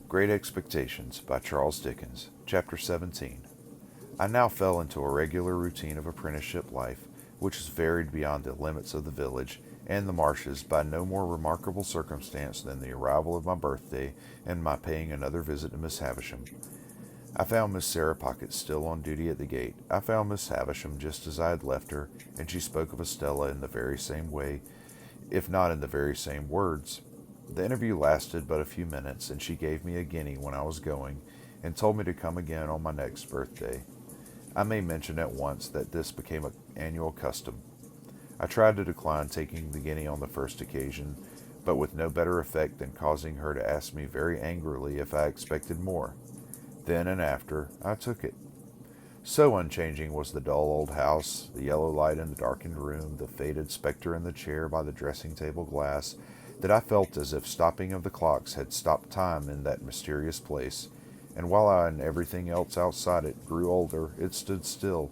Great Expectations by Charles Dickens, Chapter 17. I now fell into a regular routine of apprenticeship life, which is varied beyond the limits of the village and the marshes by no more remarkable circumstance than the arrival of my birthday and my paying another visit to Miss Havisham. I found Miss Sarah Pocket still on duty at the gate. I found Miss Havisham just as I had left her, and she spoke of Estella in the very same way, if not in the very same words. The interview lasted but a few minutes, and she gave me a guinea when I was going, and told me to come again on my next birthday. I may mention at once that this became an annual custom. I tried to decline taking the guinea on the first occasion, but with no better effect than causing her to ask me very angrily if I expected more. Then and after, I took it. So unchanging was the dull old house, the yellow light in the darkened room, the faded spectre in the chair by the dressing-table glass, that I felt as if stopping of the clocks had stopped time in that mysterious place, and while I and everything else outside it grew older, it stood still.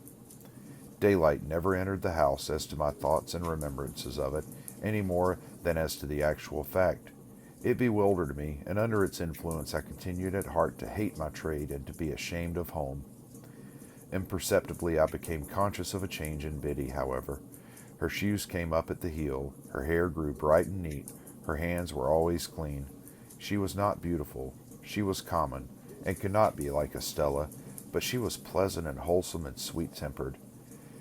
Daylight never entered the house as to my thoughts and remembrances of it, any more than as to the actual fact. It bewildered me, and under its influence I continued at heart to hate my trade and to be ashamed of home. Imperceptibly I became conscious of a change in Biddy, however. Her shoes came up at the heel, her hair grew bright and neat, her hands were always clean. She was not beautiful, she was common, and could not be like Estella, but she was pleasant and wholesome and sweet-tempered.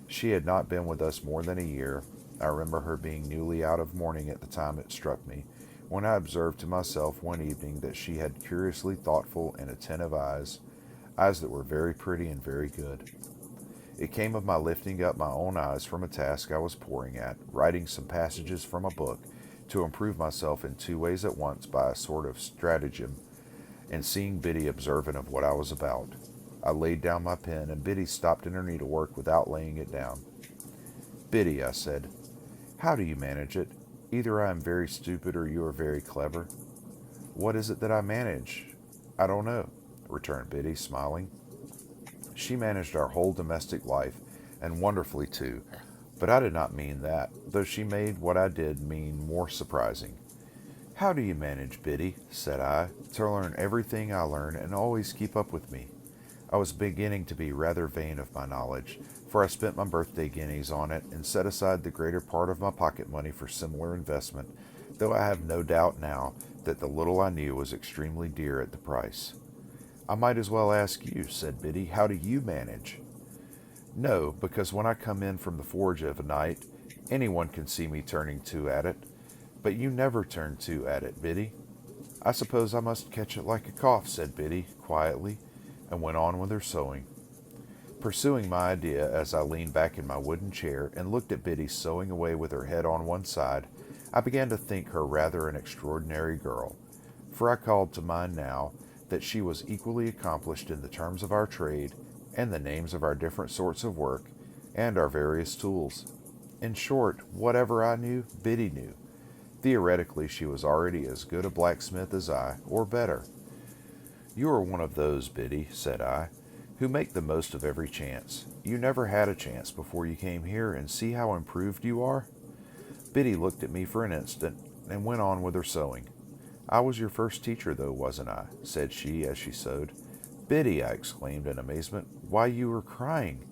She had not been with us more than a year. I remember her being newly out of mourning at the time it struck me, when I observed to myself one evening that she had curiously thoughtful and attentive eyes that were very pretty and very good. It came of my lifting up my own eyes from a task I was poring at, writing some passages from a book, to improve myself in two ways at once by a sort of stratagem, and seeing Biddy observant of what I was about. I laid down my pen, and Biddy stopped in her needlework without laying it down. "Biddy," I said, "how do you manage it? Either I am very stupid or you are very clever." "What is it that I manage?" "I don't know," returned Biddy, smiling. She managed our whole domestic life, and wonderfully too, but I did not mean that, though she made what I did mean more surprising. "How do you manage, Biddy," said I, "to learn everything I learn and always keep up with me?" I was beginning to be rather vain of my knowledge, for I spent my birthday guineas on it and set aside the greater part of my pocket money for similar investment, though I have no doubt now that the little I knew was extremely dear at the price. "I might as well ask you," said Biddy, "how do you manage?" "No, because when I come in from the forge of a night, anyone can see me turning to at it. But you never turn to at it, Biddy." "I suppose I must catch it like a cough," said Biddy, quietly, and went on with her sewing. Pursuing my idea as I leaned back in my wooden chair and looked at Biddy sewing away with her head on one side, I began to think her rather an extraordinary girl, for I called to mind now that she was equally accomplished in the terms of our trade, and the names of our different sorts of work, and our various tools. In short, whatever I knew, Biddy knew. Theoretically, she was already as good a blacksmith as I, or better. "You are one of those, Biddy," said I, "who make the most of every chance. You never had a chance before you came here, and see how improved you are." Biddy looked at me for an instant, and went on with her sewing. "I was your first teacher, though, wasn't I?" said she as she sewed. "Biddy," I exclaimed in amazement, "why, you are crying."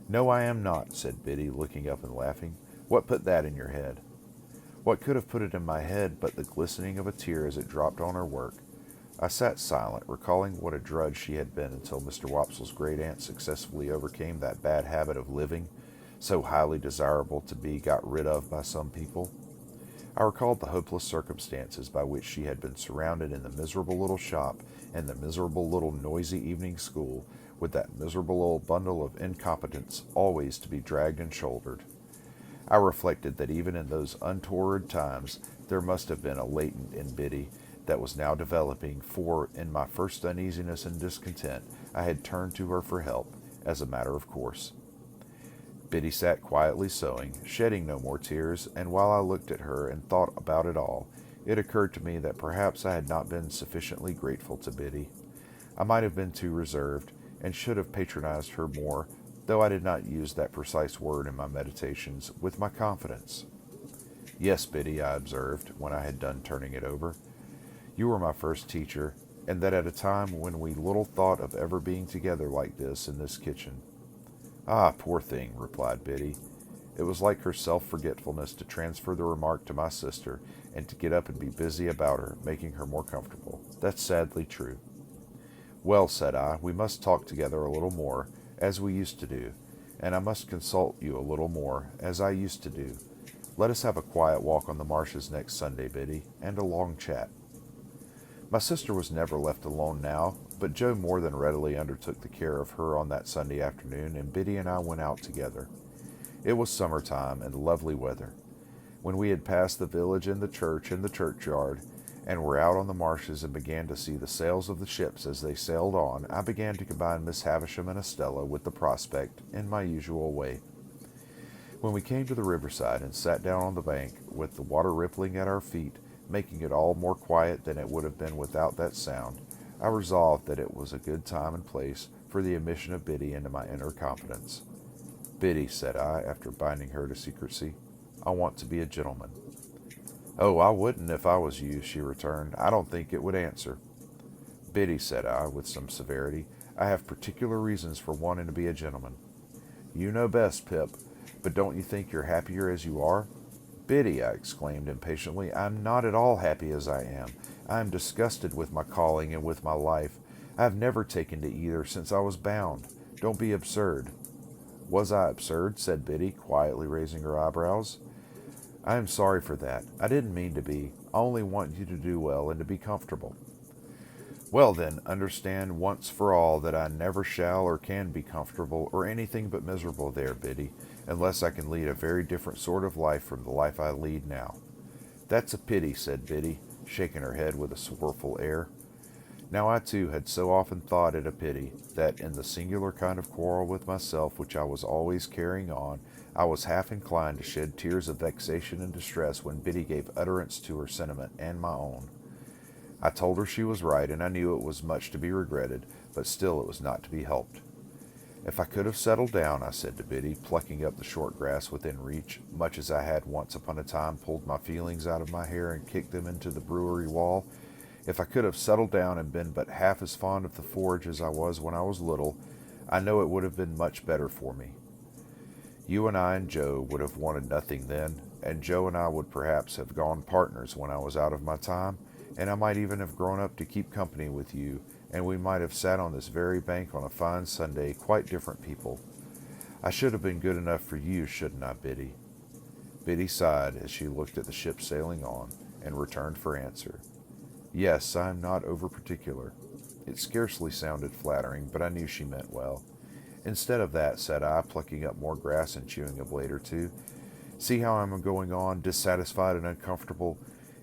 "No, I am not," said Biddy, looking up and laughing. "What put that in your head?" What could have put it in my head but the glistening of a tear as it dropped on her work? I sat silent, recalling what a drudge she had been until Mr. Wopsle's great-aunt successfully overcame that bad habit of living, so highly desirable to be got rid of by some people. I recalled the hopeless circumstances by which she had been surrounded in the miserable little shop and the miserable little noisy evening school, with that miserable old bundle of incompetence always to be dragged and shouldered. I reflected that even in those untoward times there must have been a latent in Biddy that was now developing, for in my first uneasiness and discontent I had turned to her for help, as a matter of course. Biddy sat quietly sewing, shedding no more tears, and while I looked at her and thought about it all, it occurred to me that perhaps I had not been sufficiently grateful to Biddy. I might have been too reserved, and should have patronized her more, though I did not use that precise word in my meditations, with my confidence. "Yes, Biddy," I observed, when I had done turning it over, "you were my first teacher, and that at a time when we little thought of ever being together like this in this kitchen." "Ah, poor thing," replied Biddy. It was like her self-forgetfulness to transfer the remark to my sister and to get up and be busy about her, making her more comfortable. "That's sadly true." "Well," said I, "we must talk together a little more, as we used to do, and I must consult you a little more, as I used to do. Let us have a quiet walk on the marshes next Sunday, Biddy, and a long chat." My sister was never left alone now, but Joe more than readily undertook the care of her on that Sunday afternoon, and Biddy and I went out together. It was summertime and lovely weather. When we had passed the village and the church and the churchyard, and were out on the marshes and began to see the sails of the ships as they sailed on, I began to combine Miss Havisham and Estella with the prospect in my usual way. When we came to the riverside and sat down on the bank, with the water rippling at our feet, making it all more quiet than it would have been without that sound, I resolved that it was a good time and place for the admission of Biddy into my inner confidence. "Biddy," said I, after binding her to secrecy, "I want to be a gentleman." "Oh, I wouldn't if I was you," she returned. "I don't think it would answer." "Biddy," said I, with some severity, "I have particular reasons for wanting to be a gentleman." "You know best, Pip, but don't you think you're happier as you are?" "Biddy," I exclaimed impatiently, "I'm not at all happy as I am. I am disgusted with my calling and with my life. I have never taken to either since I was bound. Don't be absurd." "Was I absurd?" said Biddy, quietly raising her eyebrows. "I am sorry for that. I didn't mean to be. I only want you to do well and to be comfortable." "Well, then, understand once for all that I never shall or can be comfortable or anything but miserable there, Biddy, unless I can lead a very different sort of life from the life I lead now." "That's a pity," said Biddy, shaking her head with a sorrowful air. Now I too had so often thought it a pity, that in the singular kind of quarrel with myself which I was always carrying on, I was half inclined to shed tears of vexation and distress when Biddy gave utterance to her sentiment and my own. I told her she was right, and I knew it was much to be regretted, but still it was not to be helped. "If I could have settled down," I said to Biddy, plucking up the short grass within reach, much as I had once upon a time pulled my feelings out of my hair and kicked them into the brewery wall, "if I could have settled down and been but half as fond of the forage as I was when I was little, I know it would have been much better for me. You and I and Joe would have wanted nothing then, and Joe and I would perhaps have gone partners when I was out of my time, and I might even have grown up to keep company with you, and we might have sat on this very bank on a fine Sunday, quite different people. I should have been good enough for you, shouldn't I, Biddy?" Biddy sighed as she looked at the ship sailing on, and returned for answer, "Yes, I am not over particular." It scarcely sounded flattering, but I knew she meant well. "Instead of that," said I, plucking up more grass and chewing a blade or two, "see how I am going on, dissatisfied and uncomfortable,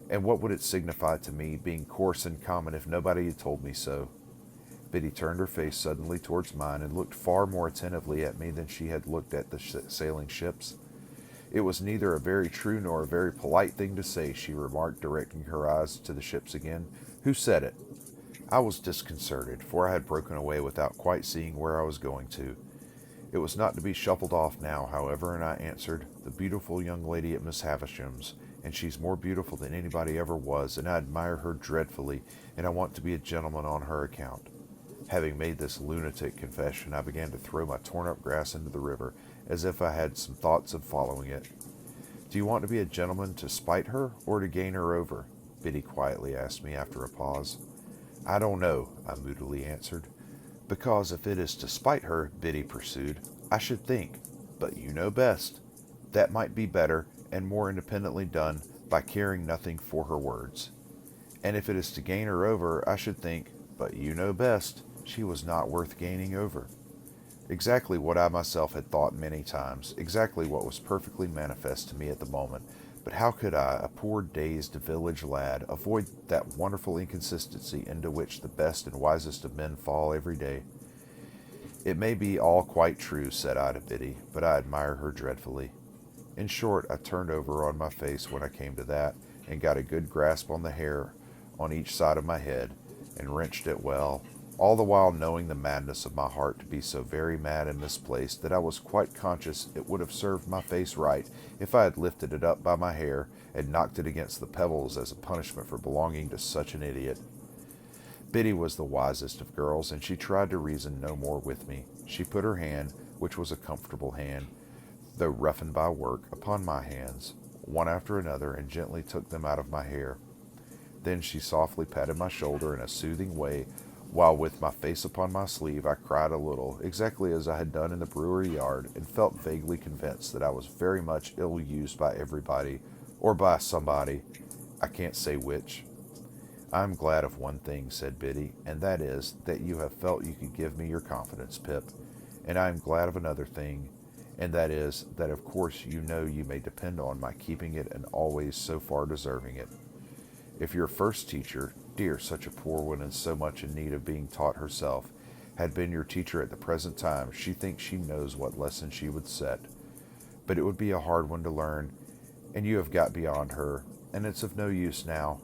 and what would it signify to me, being coarse and common, if nobody had told me so?" Biddy turned her face suddenly towards mine and looked far more attentively at me than she had looked at the sailing ships. "It was neither a very true nor a very polite thing to say," she remarked, directing her eyes to the ships again. "Who said it?" I was disconcerted, for I had broken away without quite seeing where I was going to. It was not to be shuffled off now, however, and I answered, "The beautiful young lady at Miss Havisham's, and she's more beautiful than anybody ever was, and I admire her dreadfully, and I want to be a gentleman on her account." Having made this lunatic confession, I began to throw my torn-up grass into the river, as if I had some thoughts of following it. "Do you want to be a gentleman to spite her, or to gain her over?" Biddy quietly asked me after a pause. "I don't know," I moodily answered. "Because if it is to spite her," Biddy pursued, "I should think, but you know best, that might be better and more independently done by caring nothing for her words. And if it is to gain her over, I should think, but you know best, she was not worth gaining over." Exactly what I myself had thought many times, exactly what was perfectly manifest to me at the moment, but how could I, a poor dazed village lad, avoid that wonderful inconsistency into which the best and wisest of men fall every day? "It may be all quite true," said I to Biddy, "but I admire her dreadfully." In short, I turned over on my face when I came to that, and got a good grasp on the hair on each side of my head, and wrenched it well, all the while knowing the madness of my heart to be so very mad and misplaced that I was quite conscious it would have served my face right if I had lifted it up by my hair and knocked it against the pebbles as a punishment for belonging to such an idiot. Biddy was the wisest of girls, and she tried to reason no more with me. She put her hand, which was a comfortable hand, though roughened by work, upon my hands, one after another, and gently took them out of my hair. Then she softly patted my shoulder in a soothing way, while with my face upon my sleeve I cried a little, exactly as I had done in the brewery yard, and felt vaguely convinced that I was very much ill-used by everybody, or by somebody, I can't say which. "I am glad of one thing," said Biddy, "and that is, that you have felt you could give me your confidence, Pip. And I am glad of another thing, and that is, that of course you know you may depend on my keeping it and always so far deserving it. If your first teacher, dear, such a poor one and so much in need of being taught herself, had been your teacher at the present time, she thinks she knows what lesson she would set. But it would be a hard one to learn, and you have got beyond her, and it's of no use now."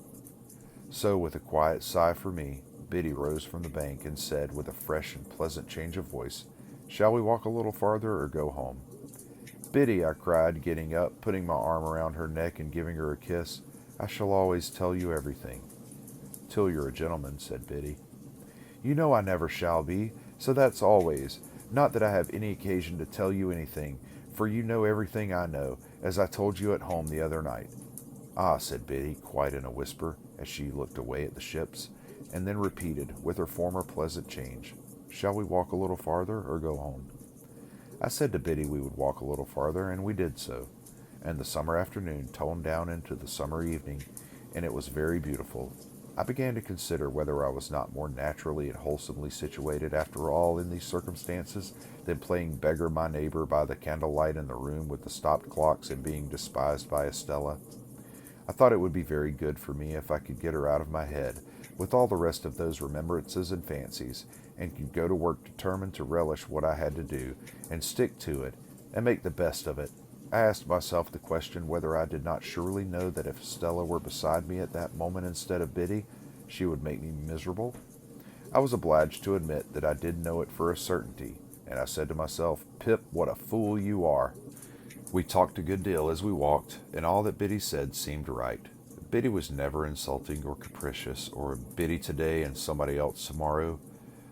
So, with a quiet sigh for me, Biddy rose from the bank and said, with a fresh and pleasant change of voice, "Shall we walk a little farther or go home?" "Biddy," I cried, getting up, putting my arm around her neck and giving her a kiss, "I shall always tell you everything." "Till you're a gentleman," said Biddy. "You know I never shall be, so that's always. Not that I have any occasion to tell you anything, for you know everything I know, as I told you at home the other night." "Ah," said Biddy, quite in a whisper, as she looked away at the ships, and then repeated, with her former pleasant change, "Shall we walk a little farther, or go home?" I said to Biddy we would walk a little farther, and we did so, and the summer afternoon toned down into the summer evening, and it was very beautiful. I began to consider whether I was not more naturally and wholesomely situated after all in these circumstances than playing beggar my neighbor by the candlelight in the room with the stopped clocks and being despised by Estella. I thought it would be very good for me if I could get her out of my head, with all the rest of those remembrances and fancies, and could go to work determined to relish what I had to do, and stick to it, and make the best of it. I asked myself the question whether I did not surely know that if Stella were beside me at that moment instead of Biddy, she would make me miserable. I was obliged to admit that I did know it for a certainty, and I said to myself, "Pip, what a fool you are." We talked a good deal as we walked, and all that Biddy said seemed right. Biddy was never insulting or capricious, or Biddy today and somebody else tomorrow.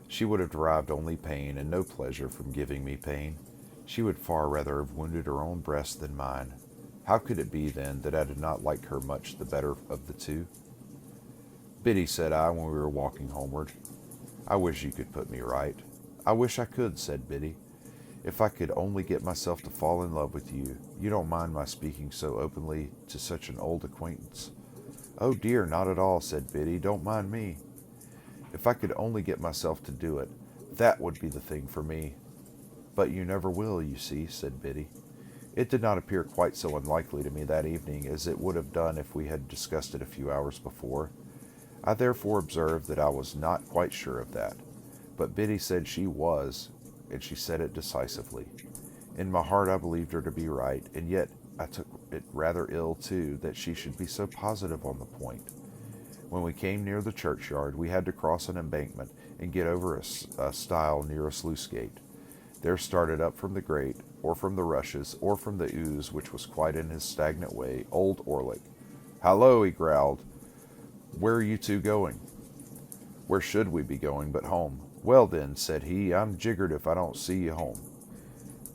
She would have derived only pain and no pleasure from giving me pain. She would far rather have wounded her own breast than mine. How could it be, then, that I did not like her much the better of the two? "Biddy," said I, when we were walking homeward, "I wish you could put me right." "I wish I could," said Biddy. "If I could only get myself to fall in love with you. You don't mind my speaking so openly to such an old acquaintance?" "Oh dear, not at all," said Biddy. "Don't mind me." "If I could only get myself to do it, that would be the thing for me." "But you never will, you see," said Biddy. It did not appear quite so unlikely to me that evening as it would have done if we had discussed it a few hours before. I therefore observed that I was not quite sure of that. But Biddy said she was, and she said it decisively. In my heart I believed her to be right, and yet I took it rather ill, too, that she should be so positive on the point. When we came near the churchyard, we had to cross an embankment and get over a stile near a sluice gate. There started up from the grate, or from the rushes, or from the ooze, which was quite in his stagnant way, old Orlick. "Hallo," he growled. "Where are you two going?" "Where should we be going but home?" "Well then," said he, "I'm jiggered if I don't see you home."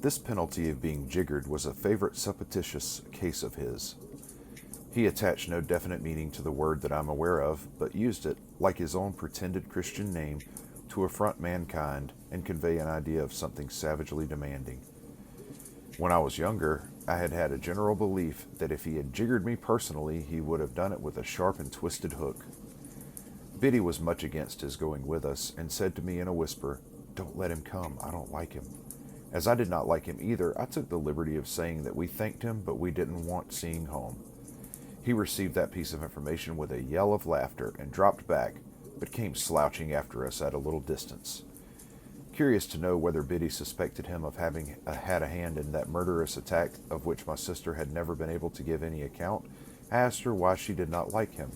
This penalty of being jiggered was a favorite supposititious case of his. He attached no definite meaning to the word that I'm aware of, but used it, like his own pretended Christian name, to affront mankind and convey an idea of something savagely demanding. When I was younger, I had had a general belief that if he had jiggered me personally, he would have done it with a sharp and twisted hook. Biddy was much against his going with us, and said to me in a whisper, "Don't let him come, I don't like him." As I did not like him either, I took the liberty of saying that we thanked him, but we didn't want seeing home. He received that piece of information with a yell of laughter, and dropped back, but came slouching after us at a little distance. Curious to know whether Biddy suspected him of having had a hand in that murderous attack of which my sister had never been able to give any account, I asked her why she did not like him.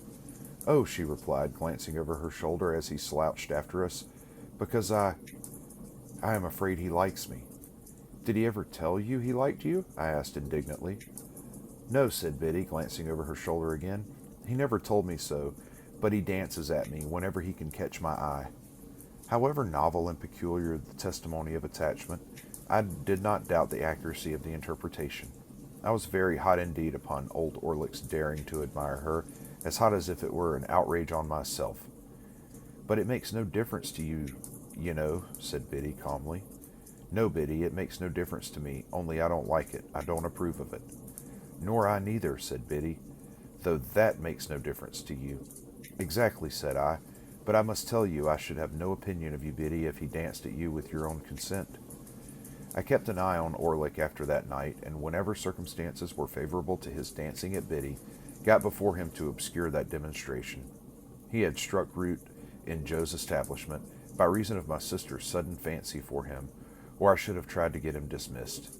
"Oh," she replied, glancing over her shoulder as he slouched after us, "because I am afraid he likes me." "Did he ever tell you he liked you?" I asked indignantly. "No," said Biddy, glancing over her shoulder again. "He never told me so, but he dances at me whenever he can catch my eye. However novel and peculiar the testimony of attachment, I did not doubt the accuracy of the interpretation. I was very hot indeed upon old Orlick's daring to admire her, as hot as if it were an outrage on myself. "But it makes no difference to you, you know," said Biddy calmly. "No, Biddy, it makes no difference to me, only I don't like it. I don't approve of it." "Nor I neither," said Biddy, "though that makes no difference to you." "Exactly," said I, "but I must tell you I should have no opinion of you, Biddy, if he danced at you with your own consent." I kept an eye on Orlick after that night, and whenever circumstances were favorable to his dancing at Biddy, got before him to obscure that demonstration. He had struck root in Joe's establishment by reason of my sister's sudden fancy for him, or I should have tried to get him dismissed.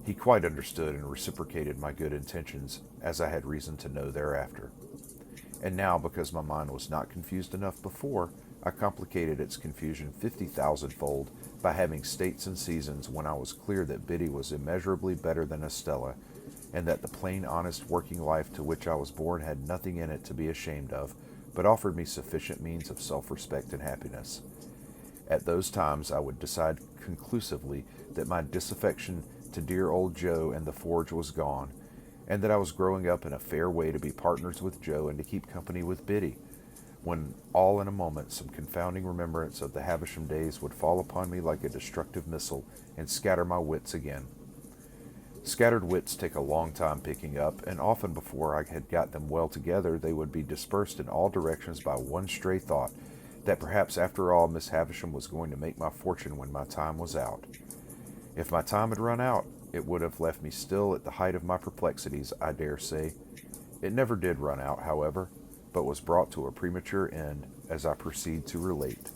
He quite understood and reciprocated my good intentions, as I had reason to know thereafter. And now, because my mind was not confused enough before, I complicated its confusion 50,000-fold by having states and seasons when I was clear that Biddy was immeasurably better than Estella, and that the plain, honest, working life to which I was born had nothing in it to be ashamed of, but offered me sufficient means of self-respect and happiness. At those times I would decide conclusively that my disaffection to dear old Joe and the forge was gone, and that I was growing up in a fair way to be partners with Joe and to keep company with Biddy, when all in a moment some confounding remembrance of the Havisham days would fall upon me like a destructive missile and scatter my wits again. Scattered wits take a long time picking up, and often before I had got them well together they would be dispersed in all directions by one stray thought, that perhaps after all Miss Havisham was going to make my fortune when my time was out. If my time had run out, it would have left me still at the height of my perplexities, I dare say. It never did run out, however, but was brought to a premature end, as I proceed to relate.